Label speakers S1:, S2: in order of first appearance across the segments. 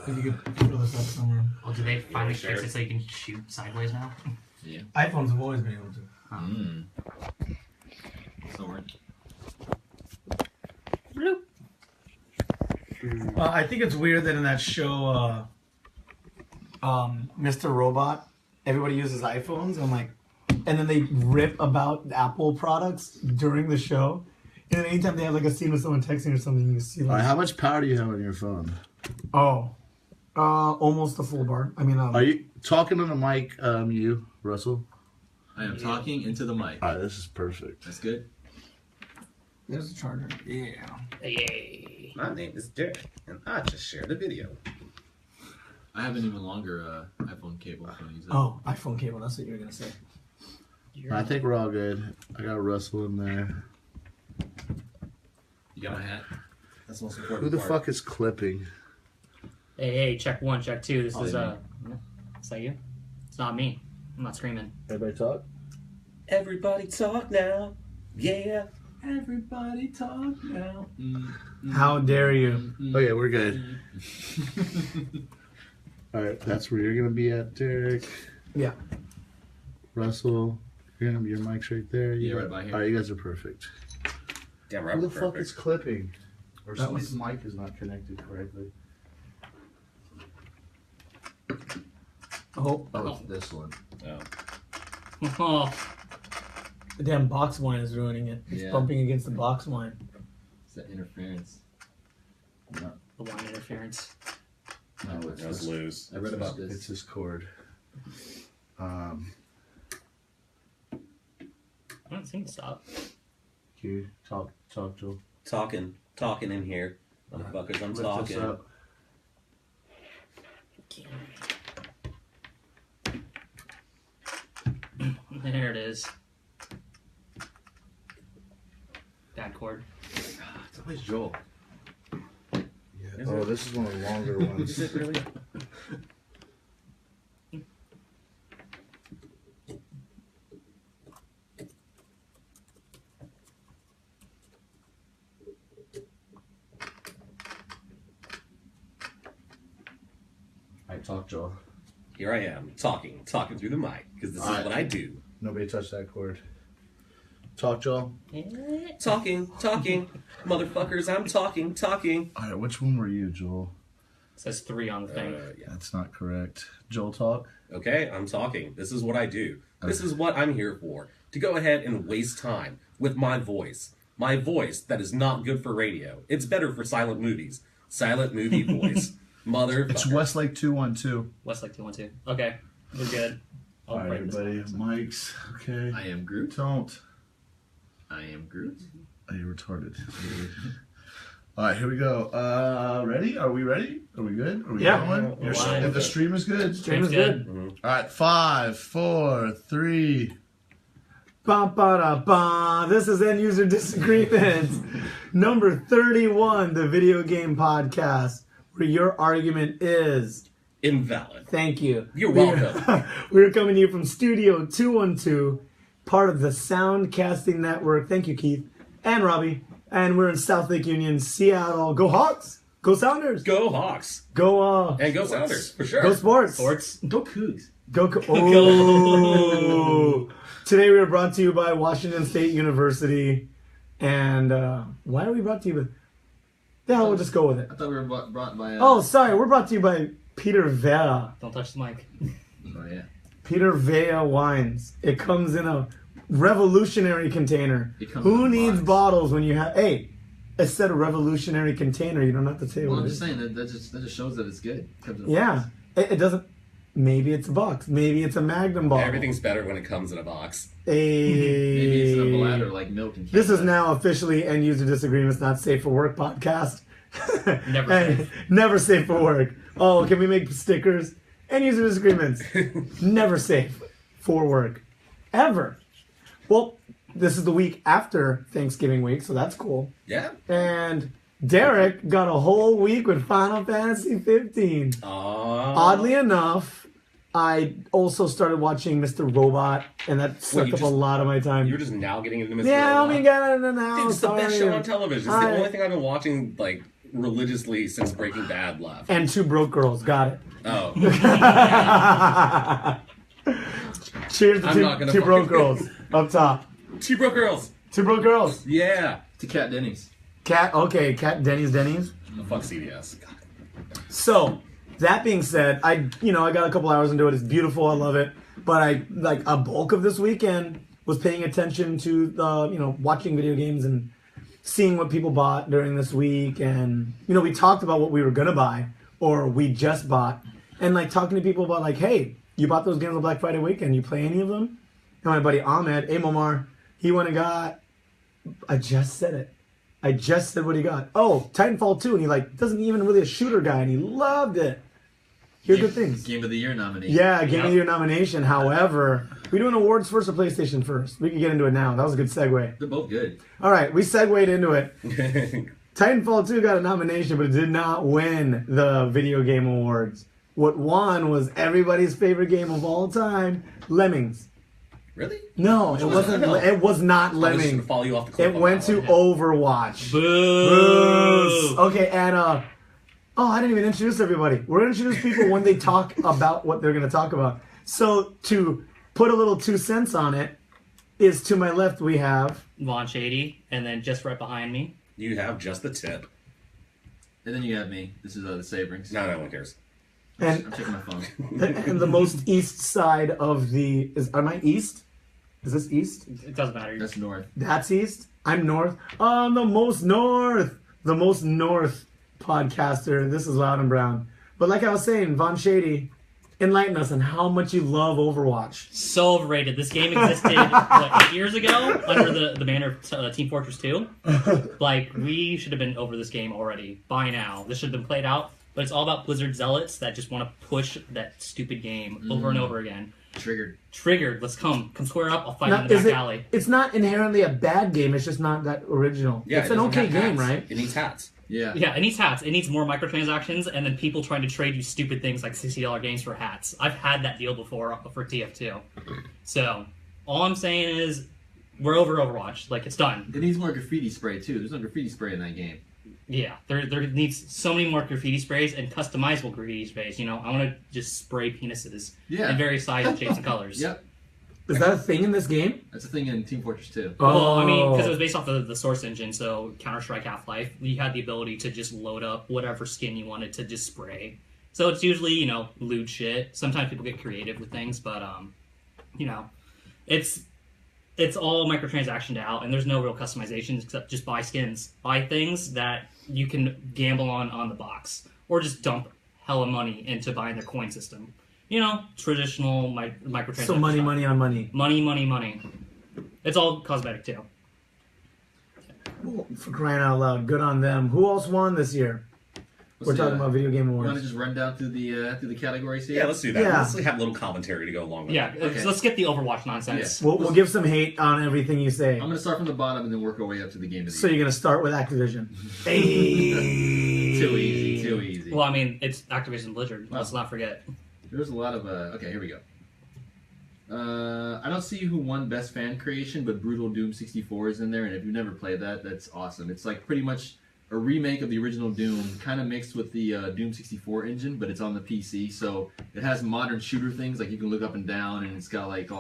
S1: If you could throw this up somewhere.
S2: Well, do they finally fix it so you can shoot sideways now?
S3: Yeah.
S1: iPhones have always been able to.
S3: Sword.
S2: Bloop.
S1: I think it's weird that in that show, Mr. Robot, everybody uses iPhones. I'm like, and then they rip about Apple products during the show. And then anytime they have like a scene with someone texting or something, you see like,
S4: All right, how much power do you have on your phone?
S1: almost a full bar. I mean,
S4: Are you talking on the mic, you, Russell?
S3: I am talking into the mic.
S4: All right, this is perfect.
S3: That's good.
S1: there's a charger. Yeah.
S2: Yay.
S5: My name is Derek, and I just shared a video.
S3: I have an even longer iPhone cable. If I use it.
S1: Oh, iPhone cable. That's what you were gonna say.
S4: I think we're all good. I got Russell in there.
S3: You got my hat?
S5: That's the most important
S4: Who the
S5: part.
S4: fuck is clipping?
S2: Hey, check 1, check 2. This
S3: Oh,
S2: is,
S3: yeah.
S2: is that you? It's not me. I'm not screaming.
S4: Everybody talk?
S5: Everybody talk now. Yeah.
S3: Everybody talk now.
S1: How dare you?
S4: Okay, we're good. All right, that's where you're gonna be at, Derek.
S1: Yeah.
S4: Russell, your mic's right there.
S3: Yeah, right by here.
S4: All right, you guys are perfect.
S5: Damn
S4: Who
S5: right.
S4: the fuck is clipping? Or
S1: That
S4: somebody's mic is not connected correctly.
S1: Oh,
S4: Oh, it's this one.
S2: Oh,
S1: the damn box wine is ruining it. It's
S3: Yeah.
S1: bumping against the box wine.
S3: It's that interference.
S2: the line interference.
S4: No, it's
S5: Let's
S4: this.
S5: lose.
S3: I read about this.
S4: It's this cord.
S2: I don't think to stop.
S4: Can you talk, Joel?
S5: Talking in here. Motherfuckers, I'm
S4: Lift this
S5: talking.
S4: up.
S2: There it is. Bad cord.
S3: It's always Joel.
S4: Yeah. Oh, this is one of the longer ones.
S5: Is it really?
S4: Alright, talk, Joel.
S5: Here I am, talking through the mic, because this is
S4: Alright.
S5: what I do.
S4: Nobody touch that cord. Talk, Joel.
S5: Talking, motherfuckers, I'm talking.
S4: Alright, which one were you, Joel?
S2: It says 3 on the thing.
S5: Yeah.
S4: That's not correct. Joel, talk.
S5: Okay, I'm talking. This is what I do. This is what I'm here for. To go ahead and waste time with my voice. My voice that is not good for radio. It's better for silent movies. Silent movie voice. Motherfucker.
S4: It's Westlake 212.
S2: Westlake 212. Okay, we're good. I'll
S4: Alright,
S2: break this
S4: everybody.
S2: box.
S4: Mics. Okay.
S3: I am Groot.
S4: Don't.
S3: I am Groot.
S4: Oh, you're retarded. Alright, here we go. Ready? Are we ready? Are we good? Are we
S1: Yeah.
S4: going? If the stream is good.
S1: Stream is
S2: Good.
S1: good.
S4: Alright, 5, 4, 3.
S1: Ba ba da ba. This is End User Disagreements, number 31, the video game podcast, where your argument is
S5: Invalid.
S1: thank you.
S5: You're welcome.
S1: We're coming to you from Studio 212, part of the Soundcasting Network. Thank you, Keith and Robbie. And we're in South Lake Union, Seattle. Go Hawks! Go Sounders!
S5: Go Hawks.
S1: Go
S5: And go Sounders, for sure.
S1: Go Sports!
S2: Sports.
S3: Go Cougs.
S1: Go oh. Today we are brought to you by Washington State University. And why are we brought to you with... Yeah, we'll just go with it.
S3: I thought we were brought by.
S1: Oh, sorry. We're brought to you by Peter Vea.
S2: Don't touch the mic.
S3: Oh yeah.
S1: Peter Vea Wines. It comes in a revolutionary container.
S3: It comes in
S1: Who
S3: a
S1: needs
S3: box.
S1: bottles when you have... Hey, it said a revolutionary container. You don't have to say
S3: Well,
S1: what
S3: I'm
S1: it
S3: just
S1: is.
S3: saying that just shows that it's good. It comes in a
S1: Yeah.
S3: box.
S1: It doesn't... Maybe it's a box. Maybe it's a Magnum bottle.
S5: Everything's better when it comes in a box.
S3: Maybe it's in a
S1: Hey.
S3: bladder like milk and
S1: This is now officially End User Disagreements, Not Safe for Work podcast.
S2: Never
S1: And
S2: safe.
S1: Never safe for work. Oh, can we make stickers? End User Disagreements. Never safe for work. Ever. Well, this is the week after Thanksgiving week, so that's cool.
S5: Yeah.
S1: And Derek got a whole week with Final Fantasy 15. Oddly enough, I also started watching Mr. Robot, and that sucked
S5: you
S1: up a
S5: just-
S1: lot of my time.
S5: You're just now getting into Mr.
S1: Yeah,
S5: Robot.
S1: let me get into now.
S5: Dude, it's the best
S1: sorry.
S5: show on television. It's the only thing I've been watching, like, religiously since Breaking Bad left.
S1: And 2 broke girls. Got it.
S5: Oh.
S1: Cheers to
S5: I'm not gonna
S1: two broke
S5: fucking-
S1: girls up top.
S5: 2 broke girls.
S1: 2 broke girls.
S5: Yeah.
S3: To Cat Denny's.
S1: Cat. Denny's.
S5: Oh, fuck CVS. God.
S1: So that being said, I got a couple hours into it. It's beautiful. I love it. But I like a bulk of this weekend was paying attention to the watching video games and seeing what people bought during this week. And we talked about what we were gonna buy or we just bought, and like talking to people about like, hey, you bought those games on Black Friday weekend. You play any of them? And my buddy Ahmed, Momar, he went and got. I just said it. I just said what he got. Oh, Titanfall 2, and he like doesn't even really a shooter guy, and he loved it. Hear good things.
S3: Game of the Year nominee.
S1: Yeah, Game of the Year nomination. However, we doing awards first or PlayStation first? We can get into it now. That was a good segue.
S3: They're both good.
S1: All right, we segued into it. Titanfall 2 got a nomination, but it did not win the Video Game Awards. What won was everybody's favorite game of all time, Lemmings.
S5: Really?
S1: No, it wasn't. It was not
S5: I was just
S1: Lemmings.
S5: gonna follow you off the cliff
S1: It
S5: on
S1: went
S5: that
S1: to
S5: one.
S1: Overwatch.
S2: Boo!
S1: Okay, and I didn't even introduce everybody. We're gonna introduce people when they talk about what they're gonna talk about. So to put a little 2 cents on it, is to my left we have
S2: VonShady, and then just right behind me.
S5: You have just the tip.
S3: And then you have me. This is the Sabrings.
S5: No one cares.
S1: and
S3: I'm checking my phone.
S1: and the most east side of the am I east? Is this east?
S2: It doesn't matter.
S3: That's north.
S1: That's east. I'm north. I'm the most north. The most north podcaster. This is Loud and Brown. But like I was saying, VonShady, enlighten us on how much you love Overwatch.
S2: So overrated. This game existed, what, 8 years ago? Under the banner of Team Fortress 2? Like, we should have been over this game already, by now. This should have been played out. But it's all about Blizzard zealots that just want to push that stupid game over and over again. Triggered. Let's come square up. I'll fight
S1: Now,
S2: in the back alley.
S1: It's not inherently a bad game. It's just not that original.
S5: Yeah,
S1: it's
S5: it
S1: an
S5: doesn't
S1: okay
S5: have
S1: game,
S5: hats.
S1: right?
S5: It needs hats.
S3: Yeah.
S2: Yeah, it needs hats. It needs more microtransactions, and then people trying to trade you stupid things like $60 games for hats. I've had that deal before for TF2. So, all I'm saying is, we're over Overwatch. Like, it's done.
S3: It needs more graffiti spray, too. There's no graffiti spray in that game.
S2: Yeah, there needs so many more graffiti sprays and customizable graffiti sprays. I want to just spray penises in various sizes, shapes, and colors.
S3: Yep.
S1: Is that a thing in this game?
S3: That's a thing in Team Fortress 2.
S2: Well, I mean, because it was based off of the Source engine, so Counter-Strike Half-Life, you had the ability to just load up whatever skin you wanted to just spray. So it's usually, lewd shit. Sometimes people get creative with things, but, it's all microtransactioned out, and there's no real customizations except just buy skins. Buy things that you can gamble on the box, or just dump hella money into buying their coin system. Traditional microtransactions.
S1: So money on money.
S2: Money. It's all cosmetic too.
S1: Well, for crying out loud, good on them. Who else won this year? We're talking about Video Game
S3: You want to
S1: Awards.
S3: just run down through the categories here?
S5: Yeah, let's do that.
S1: Yeah.
S5: Let's have a little commentary to go along with
S2: Yeah,
S5: it.
S3: Okay.
S2: so let's skip the Overwatch nonsense.
S1: We'll give some hate on everything you say.
S3: I'm going to start from the bottom and then work our way up to the game of the
S1: So
S3: year.
S1: you're gonna start with Activision. Hey.
S3: Too easy.
S2: Well, I mean, it's Activision Blizzard. Let's not forget.
S3: There's a lot of... okay, here we go. I don't see who won Best Fan Creation, but Brutal Doom 64 is in there, and if you've never played that, that's awesome. It's like pretty much a remake of the original Doom, kind of mixed with the Doom 64 engine, but it's on the PC, so it has modern shooter things, like you can look up and down, and it's got like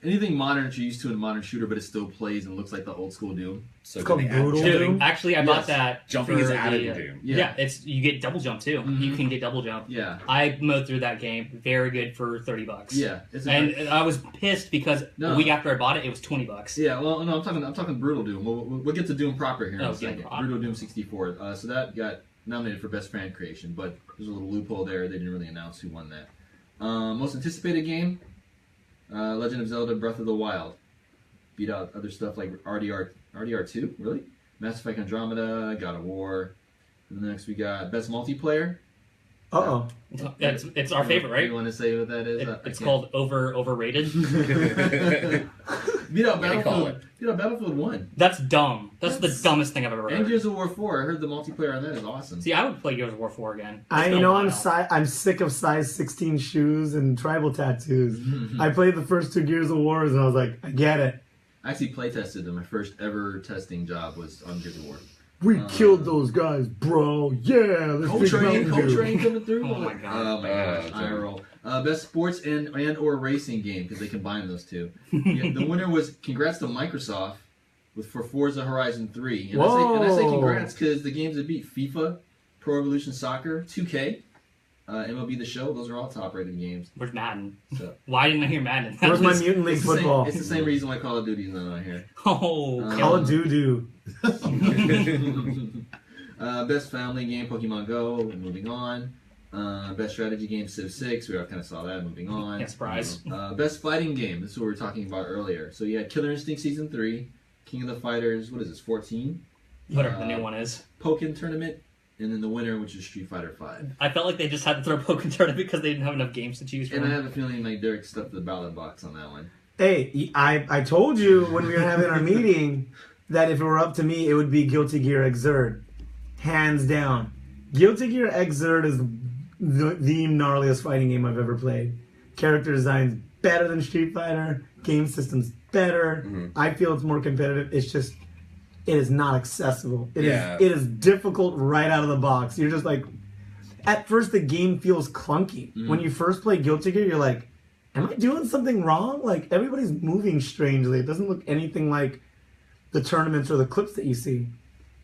S3: anything modern that you're used to in a modern shooter, but it still plays and looks like the old school Doom.
S5: So
S1: It's
S5: can
S1: called
S5: they add
S1: Brutal
S5: jumping?
S1: Doom?
S2: Actually, I bought that.
S5: Jumping
S2: for
S5: is added
S2: the,
S5: in Doom.
S2: Yeah, you get double jump too. You can get double jump.
S3: Yeah.
S2: I mowed through that game. Very good for $30.
S3: Yeah.
S2: And I was pissed because a week after I bought it, it was $20.
S3: Yeah, well, no, I'm talking Brutal Doom. We'll get to Doom proper here in a second.
S2: proper.
S3: Brutal Doom 64. So that got nominated for Best Fan Creation, but there's a little loophole there. They didn't really announce who won that. Most anticipated game, Legend of Zelda: Breath of the Wild. Beat out other stuff like RDR2, really? Mass Effect Andromeda, God of War. And then next we got Best Multiplayer.
S1: Uh-oh.
S2: It's our favorite, right?
S3: You want to say what that is?
S2: It's called overrated.
S3: Beat out
S5: What do you call
S3: Battlefield. Beat out Battlefield 1.
S2: That's dumb. That's the dumbest thing I've ever
S3: And
S2: heard.
S3: Gears of War 4. I heard the multiplayer on that is awesome.
S2: See, I would play Gears of War 4 again. It's been a
S1: I'm
S2: while.
S1: I'm sick of size 16 shoes and tribal tattoos. I played the first 2 Gears of Wars and I was like, I get it.
S3: I actually play tested them. My first ever testing job was on Gears of War.
S1: We killed those guys, bro. Yeah, let's drink Mountain Dew.
S3: Coltrane coming through.
S2: Oh my god.
S3: Oh my gosh, I roll. Best sports and or racing game because they combine those two. Yeah, the winner was congrats to Microsoft for Forza Horizon 3. And I say congrats because the games that beat FIFA, Pro Evolution Soccer, 2K, MLB The Show, those are all top-rated games.
S2: Where's Madden?
S3: So,
S2: Why didn't I hear Madden?
S1: Where's my Mutant League football?
S3: It's the same reason why Call of Duty is not on here.
S2: Oh,
S1: Call of Duty.
S3: Best family game, Pokemon Go. Moving on. Best strategy game, Civ 6. We already kind of saw that. Moving on.
S2: Yeah, surprise.
S3: Best fighting game. This is what we were talking about earlier. So you had Killer Instinct Season 3, King of the Fighters, what is this, 14?
S2: Whatever the new one is.
S3: Pokken Tournament, and then the winner, which is Street Fighter 5.
S2: I felt like they just had to throw Pokemon Tournament because they didn't have enough games to choose from.
S3: And I have a feeling like Derek stuffed the ballot box on that one.
S1: Hey, I told you when we were having our meeting that if it were up to me, it would be Guilty Gear Xrd. Hands down. Guilty Gear Xrd is the gnarliest fighting game I've ever played. Character design's better than Street Fighter. Game system's better.
S5: Mm-hmm.
S1: I feel it's more competitive. It's just, it is not accessible. It
S5: Yeah.
S1: is difficult right out of the box. You're just like, at first the game feels clunky. When you first play Guilty Gear, you're like, am I doing something wrong? Like, everybody's moving strangely. It doesn't look anything like the tournaments or the clips that you see.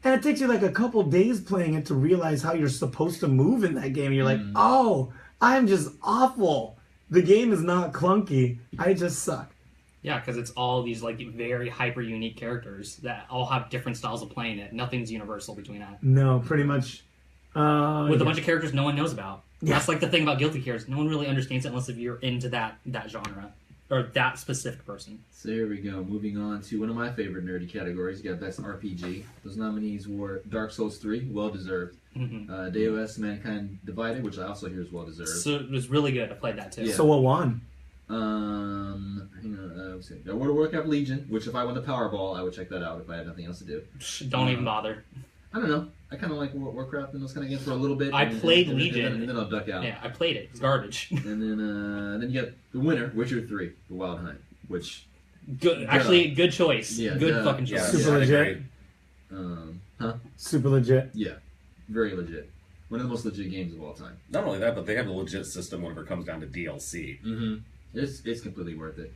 S1: And it takes you like a couple days playing it to realize how you're supposed to move in that game. You're like, oh, I'm just awful. The game is not clunky. I just suck.
S2: Yeah, because it's all these like very hyper unique characters that all have different styles of playing it. Nothing's universal between that.
S1: No, pretty much.
S2: With a bunch of characters no one knows about. That's like the thing about Guilty Gear is no one really understands it unless if you're into that genre or that specific person.
S3: So here we go. Moving on to one of my favorite nerdy categories. You got Best RPG. Those nominees were Dark Souls 3, well deserved. Deus Mankind Divided, which I also hear is well deserved.
S2: So it was really good. I played that too.
S3: Yeah.
S1: So what won?
S3: Let's see. World of Warcraft Legion, which if I won the Powerball, I would check that out if I had nothing else to do.
S2: Don't even bother.
S3: I don't know. I kind of like Warcraft and those kind of games for a little bit.
S2: I played
S3: and
S2: Legion.
S3: and then I'll duck out.
S2: Yeah, I played it. It's garbage.
S3: And then you got the winner, Witcher 3, The Wild Hunt, which
S2: Good. Actually, good choice.
S3: Yeah,
S2: good
S3: yeah.
S2: fucking
S5: Yeah,
S2: choice.
S1: Super
S5: I'd
S1: legit.
S5: agree.
S1: Super legit.
S3: Yeah, very legit. One of the most legit games of all time.
S5: Not only that, but they have a legit system whenever it comes down to DLC.
S3: Mm-hmm. It's completely worth it.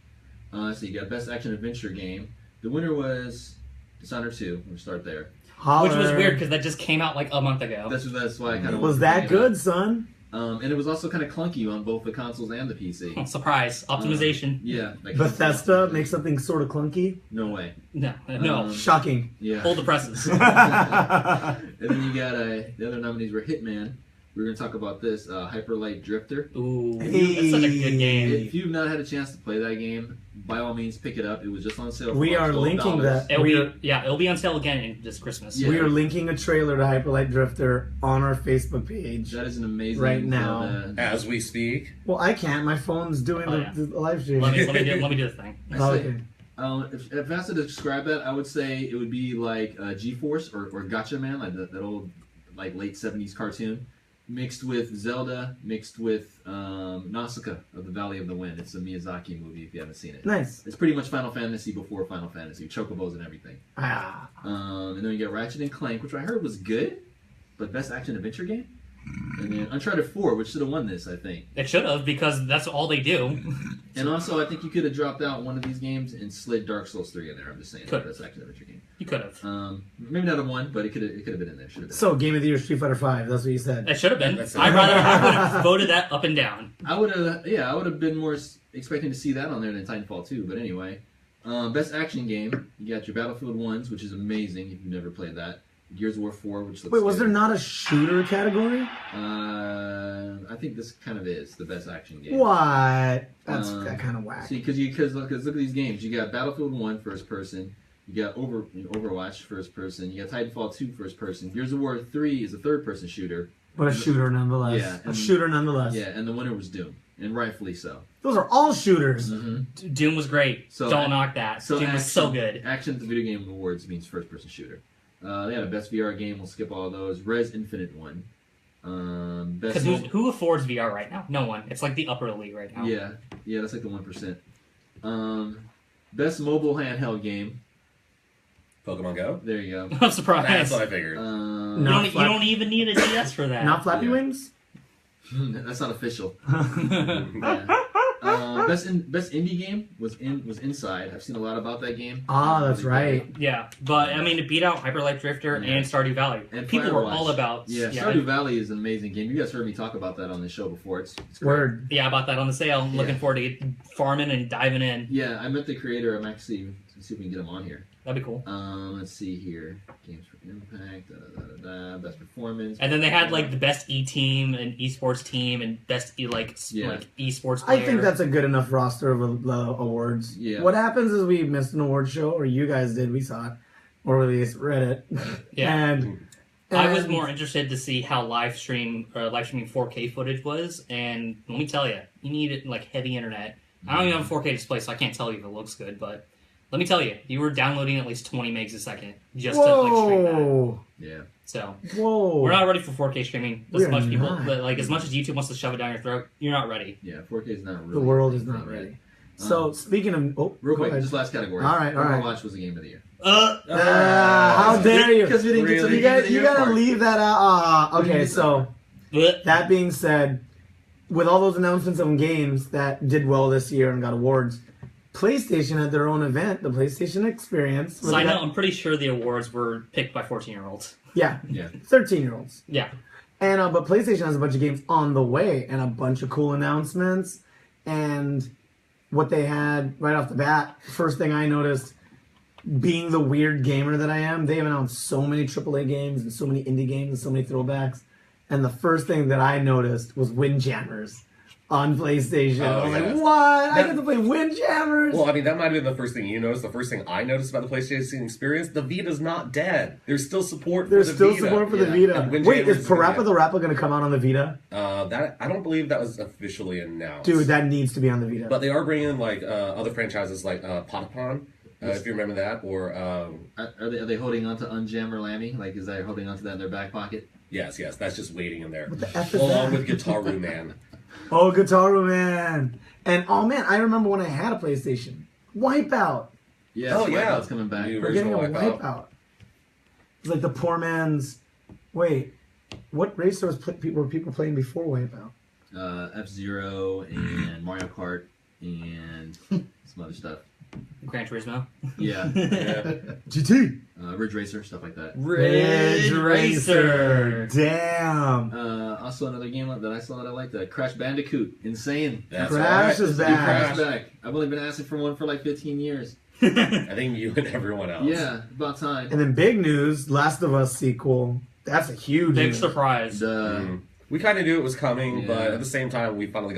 S3: So you got Best Action Adventure Game. The winner was Dishonored 2. We'll start there.
S1: Holler.
S2: Which was weird because that just came out like a month ago.
S3: That's why I kind of
S1: Was that good, son?
S3: And it was also kind of clunky on both the consoles and the PC.
S2: Surprise. Optimization.
S3: Yeah.
S1: Bethesda makes something sort of clunky.
S3: No way.
S2: No. No.
S1: Shocking.
S3: Yeah.
S2: Hold the presses.
S3: And then you got the other nominees were Hitman. We're going to talk about this, Hyper Light Drifter.
S2: Ooh. That's such a good game.
S3: If you've not had a chance to play that game, by all means, pick it up. It was just on sale. For
S1: We
S3: like
S1: are
S3: $12.
S1: linking that.
S2: It'll be on sale again this Christmas.
S3: Yeah.
S1: We are linking a trailer to Hyperlight Drifter on our Facebook page.
S3: That is an amazing
S1: Right now.
S5: As we speak.
S1: Well, I can't. My phone's doing the live stream.
S2: Let me do the thing.
S1: Okay.
S3: If I had to describe that, I would say it would be like G-Force or Gotcha Man, like that old like late 70s cartoon, mixed with Zelda, mixed with Nausicaa of the Valley of the Wind. It's a Miyazaki movie if you haven't seen it.
S1: Nice.
S3: It's pretty much Final Fantasy before Final Fantasy, chocobos and everything.
S1: Ah.
S3: And then you get Ratchet and Clank, which I heard was good, but Best Action Adventure Game. And then Uncharted 4, which should have won this, I think.
S2: It should have because that's all they do.
S3: And also, I think you could have dropped out one of these games and slid Dark Souls 3 in there. I'm just saying.
S2: Could.
S3: Best Action Adventure Game.
S2: You could have.
S3: Maybe not have won, but it could have been in there. Should have been.
S1: So, Game of the Year Street Fighter 5. That's what you said.
S2: It should have been.
S5: That's-
S2: I would have voted that up and down.
S3: I would have been more expecting to see that on there than Titanfall 2. But anyway, Best Action Game. You got your Battlefield 1s, which is amazing if you've never played that. Gears of War 4, which looks
S1: Wait, was there
S3: scary.
S1: not a shooter category?
S3: I think this kind of is the best action game.
S1: What? That's that kind of whack.
S3: See, because look at these games. You got Battlefield 1 first person. You got Overwatch first person. You got Titanfall 2 first person. Gears of War 3 is a third person shooter.
S1: But a shooter nonetheless.
S3: Yeah,
S1: a shooter nonetheless.
S3: Yeah, and the winner was Doom, and rightfully so.
S1: Those are all shooters.
S3: Mm-hmm.
S2: Doom was great.
S3: So-
S2: Don't knock that.
S3: So
S2: Doom was so good.
S3: Action at the Video Game Awards means first person shooter. They had a best VR game. We'll skip all those. Res Infinite won. Best
S2: Because who affords VR right now? No one. It's like the upper league right now.
S3: Yeah, that's like the 1%. Best mobile handheld game.
S5: Pokemon Go?
S3: There you go.
S2: I'm surprised.
S5: That's what I figured.
S2: You don't even need a DS for that.
S1: Not Flappy
S3: Yeah.
S1: Wings?
S3: That's not official. Best indie game was Inside. I've seen a lot about that game.
S1: Ah, that's right.
S2: Yeah, but I mean, to beat out Hyper Light Drifter
S3: Yeah.
S2: and Stardew Valley,
S3: And
S2: people were
S3: Firewatch.
S2: all about.
S3: Yeah, Stardew Valley is an amazing game. You guys heard me talk about that on the show before. It's great.
S1: Word.
S2: Yeah, I bought that on the sale. I'm looking
S3: Yeah.
S2: forward to get farming and diving in.
S3: Yeah, I met the creator. I'm actually let's see if we can get him on here.
S2: That'd be cool.
S3: Let's see here. Games for Impact. Best performance.
S2: And then they had like the best team and esports team and best like esports player.
S1: I think that's a good enough roster of awards.
S3: Yeah.
S1: What happens is we missed an award show, or you guys did, we saw it, or at least read it.
S2: Yeah.
S1: And
S2: I was more interested to see how live streaming 4K footage was, and let me tell you, you need like heavy internet. I don't even have a 4K display, so I can't tell you if it looks good, but let me tell you, you were downloading at least 20 megs a second just to like stream that.
S1: Whoa.
S3: Yeah.
S2: So
S1: Whoa.
S2: we're not ready for 4K streaming.
S1: We
S2: As
S1: are
S2: much people,
S1: not.
S2: like as much as YouTube wants to shove it down your throat, you're not ready.
S3: Yeah. 4K is not really.
S1: The world is not ready. So, speaking of... Oh,
S3: Real
S1: go
S3: quick,
S1: ahead.
S3: just last category.
S1: All right.
S3: Overwatch was the game of the year.
S1: How dare you?
S3: Because we didn't get to
S5: Really?
S3: the game of the
S1: You
S3: year
S1: gotta
S3: part.
S1: leave that out. Okay, so...
S2: Blech.
S1: That being said, with all those announcements of games that did well this year and got awards, PlayStation had their own event, the PlayStation Experience.
S2: So I know, I'm pretty sure the awards were picked by 14-year-olds.
S1: Yeah,
S3: Yeah.
S1: 13-year-olds.
S2: Yeah.
S1: And but PlayStation has a bunch of games on the way and a bunch of cool announcements. And what they had right off the bat, first thing I noticed, being the weird gamer that I am, they have announced so many AAA games and so many indie games and so many throwbacks. And the first thing that I noticed was Windjammers on PlayStation.
S5: Oh,
S1: I was
S5: yes.
S1: like, what? I
S5: That-
S1: get to play Windjammers?
S5: Well, I mean, that might have been the first thing you noticed. The first thing I noticed about the PlayStation experience, the Vita's not dead. There's still support
S1: There's
S5: for the
S1: still
S5: Vita.
S1: support for the
S3: Yeah.
S1: Vita.
S5: And
S1: Wait,
S5: Windjammers
S1: is Parappa
S5: yeah.
S1: the Rapper going to come out on the Vita?
S5: That I don't believe that was officially announced.
S1: Dude, that needs to be on the Vita.
S5: But they are bringing in like other franchises like Potapon, if you remember that, or
S3: Are they holding on to Unjammer Lammy? Like, is they holding on to that in their back pocket?
S5: yes, that's just waiting in there.
S1: What the F is
S5: Along
S1: that?
S5: with Guitar Man.
S1: Oh, Guitar Man. And, oh man, I remember when I had a PlayStation. Wipeout.
S3: Yeah.
S5: Oh,
S3: so
S5: yeah.
S3: Wipeout's coming back.
S5: New
S1: We're getting a
S5: Original Wipeout.
S1: Wipeout. It's like the poor man's... Wait, what racer were people playing before Wipeout?
S3: F-Zero and Mario Kart and some other stuff.
S2: Gran Turismo.
S3: Yeah.
S5: Yeah.
S1: GT.
S3: Ridge Racer, stuff like that.
S1: Ridge Racer. Damn.
S3: Also another game that I saw that I liked, Crash Bandicoot. Insane.
S5: That's
S1: Crash
S5: right.
S1: is
S3: New
S1: back.
S3: Crash back. I've only been asking for one for like 15 years.
S5: I think you and everyone else.
S3: Yeah, about time.
S1: And then big news, Last of Us sequel. That's a huge
S2: Big
S1: news.
S2: surprise.
S5: We kind of knew it was coming,
S3: Yeah.
S5: but at the same time, it finally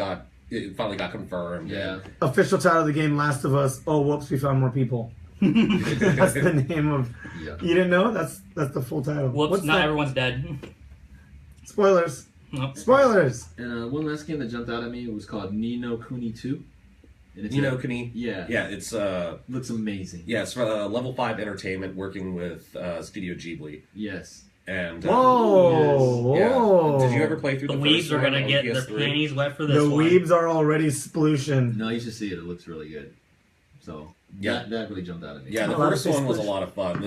S5: got confirmed.
S3: Yeah.
S1: Official title of the game, Last of Us. Oh, whoops, we found more people. That's the name of...
S3: Yeah.
S1: You didn't know? That's the full title.
S2: Whoops,
S1: What's
S2: not
S1: that?
S2: everyone's dead.
S1: Spoilers.
S2: Nope.
S1: Spoilers.
S3: And one last game that jumped out at me was called Ni no Kuni 2. And it's
S5: You know, Kuni.
S3: Yeah.
S5: Yeah, it's
S3: Looks amazing.
S5: it's level 5 entertainment working with Studio Ghibli.
S3: Yes.
S5: And
S1: Whoa.
S5: yeah.
S1: Whoa.
S5: Did you ever play through
S2: The
S5: the
S2: weebs
S5: first
S2: are
S5: one
S2: gonna
S5: on
S2: get their
S5: PS3?
S2: panties wet for
S1: The
S2: this one.
S1: weebs are already splooshing.
S3: No, you should see it. It looks really good. So
S5: Yeah.
S3: that really jumped out at me.
S5: Yeah, the
S1: A lot of
S5: first one was a
S1: splish.
S5: lot of fun.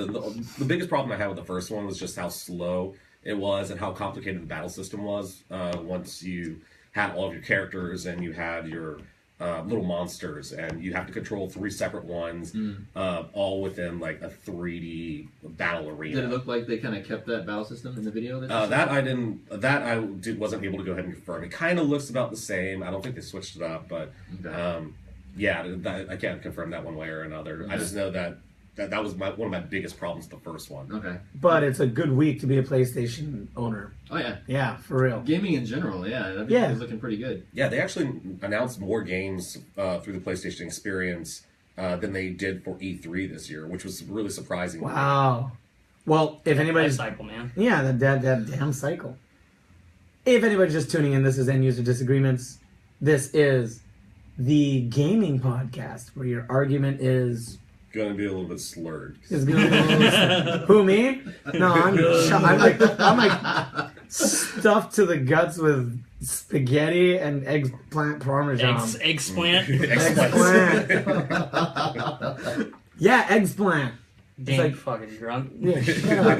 S5: The biggest problem I had with the first one was just how slow it was and how complicated the battle system was. Once you had all of your characters and you had your little monsters, and you have to control 3 separate ones, all within like a 3D battle arena.
S3: Did it look like they kind of kept that battle system in the video? That you saw?
S5: That I didn't. That I wasn't able to go ahead and confirm. It kind of looks about the same. I don't think they switched it up, but
S3: Okay.
S5: yeah, I can't confirm that one way or another. I just know that was one of my biggest problems with the first one.
S3: Okay.
S1: But it's a good week to be a PlayStation owner.
S3: Oh yeah.
S1: Yeah, for real.
S3: Gaming in general, yeah. That
S1: Yeah.
S3: is looking pretty good.
S5: Yeah, they actually announced more games through the PlayStation Experience than they did for E3 this year, which was really surprising.
S1: Wow. Well, if
S2: Life
S1: anybody's...
S2: cycle, man.
S1: Yeah, that damn cycle. If anybody's just tuning in, this is User Disagreements. This is the gaming podcast where your argument is...
S5: Going to be a little bit slurred.
S1: Is gonna who, me? No, I'm like stuffed to the guts with spaghetti and eggplant parmesan.
S2: Eggplant.
S1: Eggplant. Yeah, eggplant.
S2: Dang,
S1: like-
S2: fucking drunk.
S1: Yeah, shut up.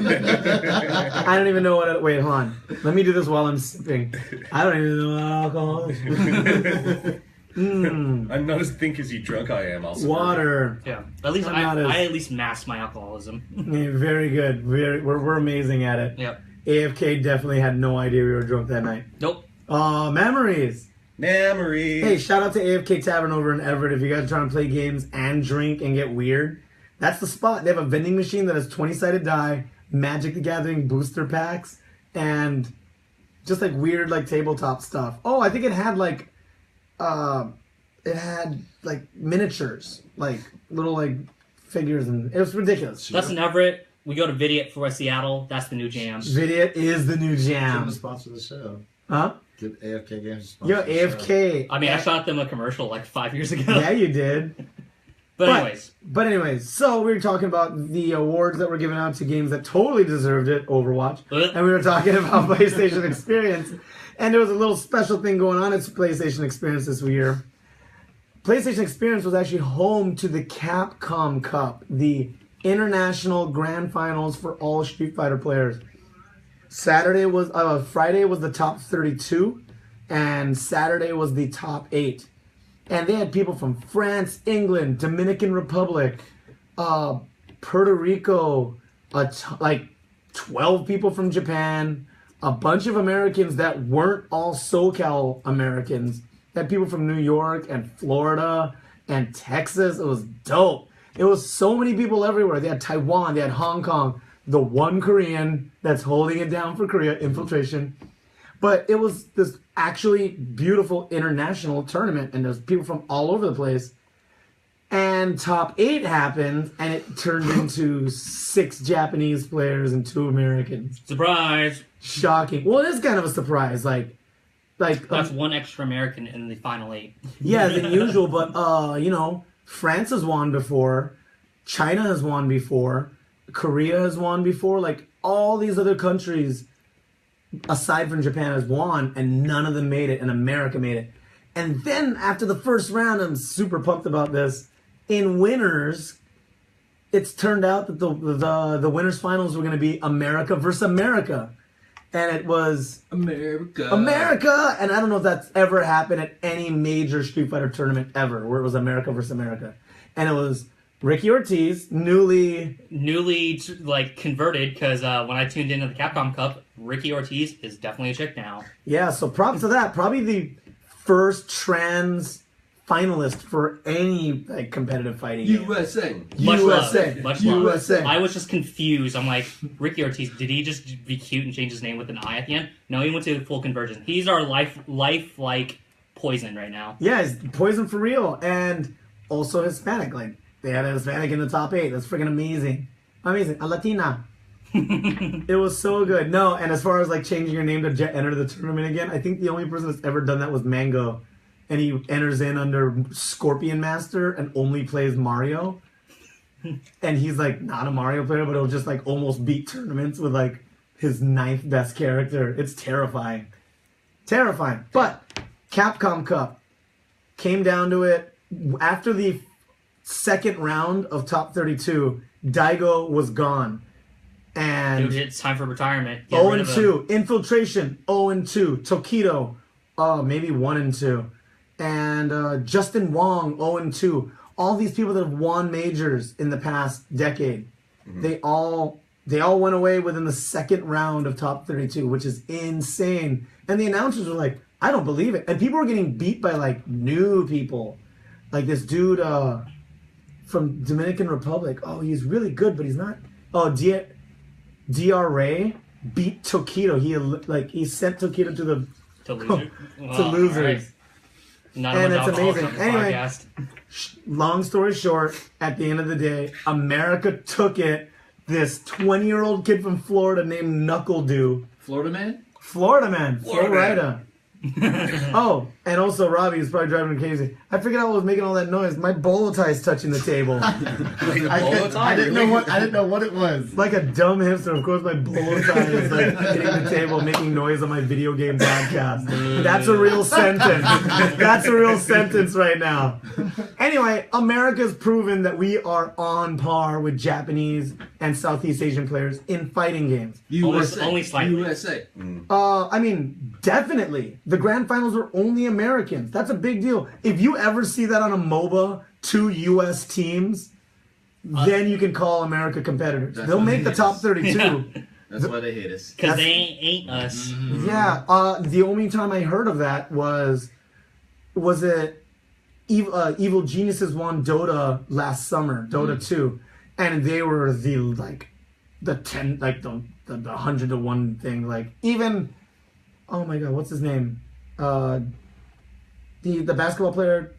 S1: I don't even know what. Wait, hold on. Let me do this while I'm sipping. I don't even know what alcohol is.
S5: I'm not as think as you drunk I am. Also,
S1: Water.
S2: Yeah. At least
S1: I'm not as-
S2: I at least mask my alcoholism.
S1: Yeah, very good. We're amazing at it.
S2: Yep.
S1: AFK definitely had no idea we were drunk that night.
S2: Nope.
S1: Memories.
S5: Memory.
S1: Hey, shout out to AFK Tavern over in Everett. If you guys are trying to play games and drink and get weird, that's the spot. They have a vending machine that has 20-sided die, Magic the Gathering booster packs, and just like weird like tabletop stuff. Oh, I think it had like miniatures, like little like figures, and it was ridiculous.
S2: That's in Everett. We go to Vidiot for Seattle. That's the new jam.
S1: Vidiot is the new
S6: Give them
S1: jam.
S6: a sponsor the show.
S1: Huh?
S6: Give AFK Games a sponsor
S1: Yo,
S6: the show.
S1: AFK.
S2: I mean, I shot them a commercial like 5 years ago.
S1: Yeah, you did.
S2: But anyways,
S1: But anyways, so we were talking about the awards that were given out to games that totally deserved it, Overwatch. And we were talking about PlayStation Experience. And there was a little special thing going on at PlayStation Experience this year. PlayStation Experience was actually home to the Capcom Cup, the international grand finals for all Street Fighter players. Friday was the top 32, and Saturday was the top 8. And they had people from France, England, Dominican Republic, Puerto Rico, like 12 people from Japan, a bunch of Americans that weren't all SoCal Americans. They had people from New York and Florida and Texas. It was dope. It was so many people everywhere. They had Taiwan, they had Hong Kong, the one Korean that's holding it down for Korea, Infiltration. But it was this actually beautiful international tournament, and there's people from all over the place. And top 8 happened, and it turned into 6 Japanese players and 2 Americans.
S2: surprise.
S1: Shocking. Well, it is kind of a surprise. Like
S2: That's one extra American in the final 8.
S1: yeah, than usual. But France has won before, China has won before, Korea has won before. Like all these other countries, aside from Japan, has won, and none of them made it, and America made it. And then after the first round, I'm super pumped about this. In winners, it's turned out that the winners finals were going to be America versus America, and it was
S3: America.
S1: And I don't know if that's ever happened at any major Street Fighter tournament ever, where it was America versus America, and it was Ricky Ortiz, newly
S2: like converted, because when I tuned into the Capcom Cup, Ricky Ortiz is definitely a chick now.
S1: Yeah, so props to that. Probably the first trans finalist for any like competitive fighting game.
S3: USA.
S2: Much
S1: USA.
S2: love. Much
S1: USA.
S2: love. I was just confused. I'm like, Ricky Ortiz, did he just be cute and change his name with an I at the end? No, he went to full conversion. He's our life like poison right now.
S1: Yeah, he's poison for real, and also Hispanic. Like they had a Hispanic in the top 8. That's freaking amazing. Amazing. A Latina. It was so good. No, and as far as like changing your name to enter the tournament again, I think the only person that's ever done that was Mango. And he enters in under Scorpion Master and only plays Mario. And he's like not a Mario player, but he'll just like almost beat tournaments with like his 9th best character. It's terrifying. Terrifying. But Capcom Cup came down to it. After the second round of top 32, Daigo was gone. And
S2: Dude, it's time for retirement. Get rid of him.
S1: 0-2. Infiltration, 0-2. Tokido, maybe 1-2. And Justin Wong, 0-2. All these people that have won majors in the past decade, they all went away within the second round of top 32, which is insane. And the announcers were like, I don't believe it. And people were getting beat by like new people. Like this dude from Dominican Republic. Oh, he's really good, but he's not. Oh, DRA beat Tokido. He sent Tokido to the
S2: To loser.
S1: to losers.
S2: Right. Not
S1: And
S2: much
S1: it's
S2: alcohol
S1: amazing.
S2: on this
S1: Anyway.
S2: podcast.
S1: Long story short, at the end of the day, America took it. This 20-year-old kid from Florida named Knuckle Dew.
S3: Florida man?
S1: Florida man.
S5: Florida.
S1: Florida. Oh, and also Robbie is probably driving me crazy. I figured out what was making all that noise. My bolo tie is touching the table.
S4: I didn't know what it was.
S1: Like a dumb hipster, of course my bolo tie is like hitting the table, making noise on my video game podcast. That's a real sentence. That's a real sentence right now. Anyway, America's proven that we are on par with Japanese and Southeast Asian players in fighting games.
S3: USA.
S2: Only slightly.
S3: USA.
S1: I mean, definitely. The grand finals were only Americans. That's a big deal. If you ever see that on a MOBA, 2 US teams, then you can call America competitors.
S3: That's
S1: They'll
S3: what
S1: make
S3: it
S1: the
S3: is.
S1: top 32.
S2: Yeah.
S3: That's why they hate us.
S2: Because they ain't us.
S1: Yeah, the only time I heard of that was it Evil Geniuses won Dota last summer, Dota 2, and they were the 100 to 1 thing. Like even, oh my god, what's his name? The basketball player,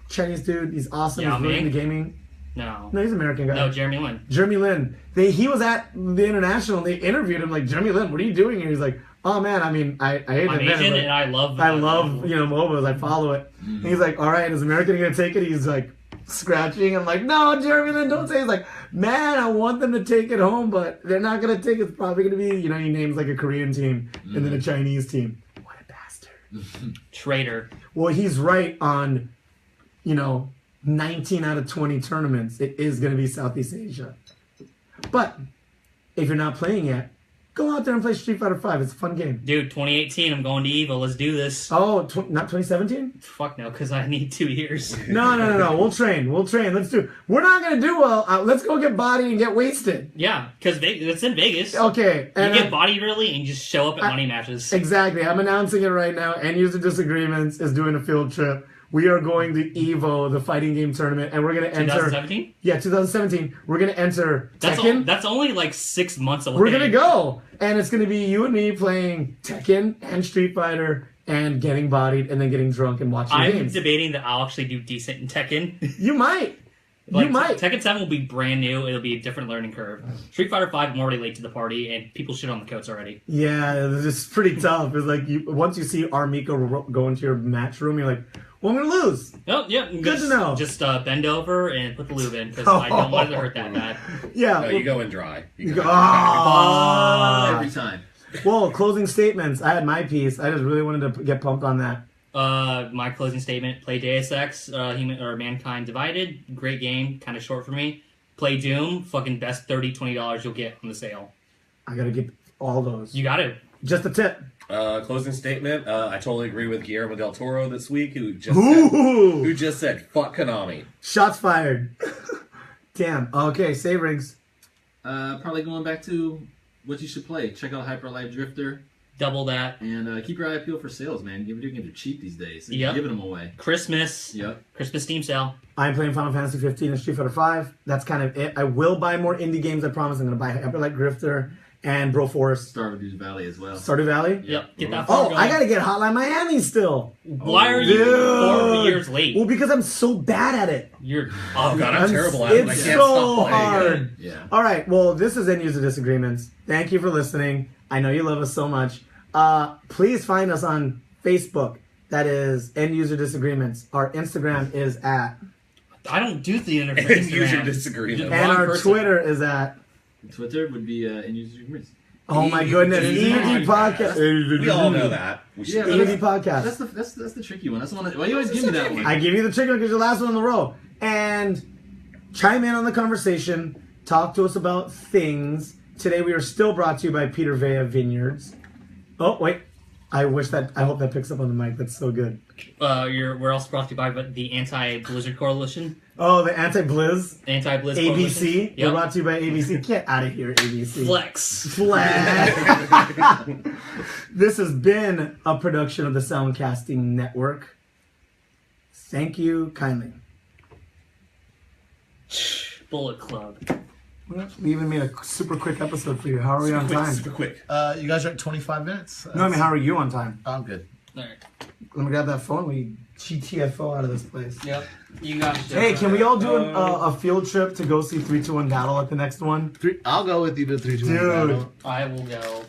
S1: Chinese dude. He's awesome.
S2: Yao
S1: He's really
S2: Ming?
S1: into gaming.
S2: No.
S1: No, he's an American guy.
S2: No, Jeremy Lin.
S1: Jeremy Lin. He was at the international. And they interviewed him like, Jeremy Lin, what are you doing here? He's like, oh man, I mean, I hate
S2: I'm
S1: to admit
S2: Asian
S1: it,
S2: and I love
S1: MOBAs. I follow it. And he's like, all right, is America gonna take it? He's like scratching. I'm like, no, Jeremy Lin, don't say. He's like, man, I want them to take it home, but they're not gonna take it. It's probably gonna be, he names like a Korean team and then a Chinese team. What a bastard.
S2: Traitor.
S1: Well, he's right on, 19 out of 20 tournaments. It is gonna be Southeast Asia. But if you're not playing yet, go out there and play Street Fighter 5. It's a fun game.
S2: Dude, 2018, I'm going to EVO. Let's do this.
S1: Oh, not 2017?
S2: Fuck no, because I need 2 years.
S1: No. We'll train. Let's do. We're not gonna do well. Let's go get bodied and get wasted.
S2: Yeah, because it's in Vegas.
S1: Okay.
S2: You
S1: And
S2: get bodied early and you just show up at money matches.
S1: exactly. I'm announcing it right now. And User Disagreements is doing a field trip. We are going to EVO, the fighting game tournament, and we're gonna enter.
S2: 2017?
S1: Yeah, 2017. We're gonna enter Tekken.
S2: That's only like 6 months away.
S1: We're gonna go, and it's gonna be you and me playing Tekken and Street Fighter and getting bodied and then getting drunk and watching
S2: I'm
S1: games.
S2: debating that I'll actually do decent in Tekken.
S1: You might. You might.
S2: Tekken 7 will be brand new. It'll be a different learning curve. Street Fighter 5, I'm already late to the party, and people shit on the coats already.
S1: Yeah, it's pretty tough. It's like once you see Armiko go into your match room, you're like, well, I'm gonna lose.
S2: Oh, yeah.
S1: Good to know.
S2: Just bend over and put the lube in, because I don't want it to hurt that bad.
S1: Yeah.
S5: No, you go in dry.
S1: You go, oh.
S3: Every time.
S1: Well, closing statements. I had my piece. I just really wanted to get pumped on that.
S2: My closing statement: play Deus Ex, Mankind Divided. Great game, kind of short for me. Play Doom, fucking best $20 you'll get on the sale.
S1: I gotta get all those.
S2: You got it.
S1: Just a tip.
S5: Closing statement. I totally agree with Guillermo del Toro this week, who
S1: Ooh.
S5: just said fuck Konami.
S1: Shots fired. Damn. Okay, save rings.
S3: Probably going back to what you should play. Check out Hyper Light Drifter.
S2: Double that.
S3: And keep your eye peeled for sales, man. Video games are cheap these days. They're
S2: Yep.
S3: giving them away.
S2: Christmas.
S3: Yep.
S2: Christmas Steam sale.
S1: I'm playing Final Fantasy 15 and Street Fighter 5. That's kind of it. I will buy more indie games, I promise. I'm gonna buy Hyper Light Drifter and Broforce.
S3: Stardew Valley as well.
S1: Stardew Valley?
S2: Yep. Get that far
S1: Oh,
S2: going.
S1: I gotta get Hotline Miami still.
S2: Why are you 4 years late?
S1: Well, because I'm so bad at it.
S2: You're.
S5: Oh god, I'm terrible at it. I
S1: It's
S5: can't
S1: so
S5: stop playing
S1: hard.
S5: it.
S3: Yeah.
S1: All right. Well, this is End User Disagreements. Thank you for listening. I know you love us so much. Please find us on Facebook. That is End User Disagreements. Our Instagram is at,
S2: I don't do the internet.
S5: End user disagreements.
S1: and
S2: Wrong
S1: our
S2: person.
S1: Twitter is at.
S3: Twitter would be User Disagreements.
S1: Oh my goodness,
S5: EUD
S1: EUD podcast.
S5: We all know that. We should
S3: Yeah,
S5: be.
S1: EUD podcast.
S3: That's the tricky one. That's the one. Why you always give me that one?
S1: I give you the trigger because you're the last one in the row. And chime in on the conversation. Talk to us about things. Today we are still brought to you by Peter Vea Vineyards. Oh, wait. I hope that picks up on the mic. That's so good.
S2: We're also brought to you by the Anti-Blizzard Coalition.
S1: Oh, the Anti-Blizz.
S2: Anti-Blizz
S1: ABC.
S2: Coalition.
S1: We're brought to you by ABC. Get out of here, ABC.
S2: Flex.
S1: Flag. This has been a production of the Soundcasting Network. Thank you kindly.
S2: Bullet Club.
S1: Well, we even made a super quick episode for you. How are we on time?
S5: Super quick.
S4: You guys are at 25 minutes?
S1: No, I mean, how are you on time?
S4: I'm good.
S2: All right.
S1: Let me grab that phone. We GTFO out of this place.
S2: Yep. You got it.
S1: Hey, can we all do a field trip to go see 3-2-1 Battle at the next one?
S4: I'll go with you to 3, 2, 1
S1: Dude.
S4: battle.
S2: I will go.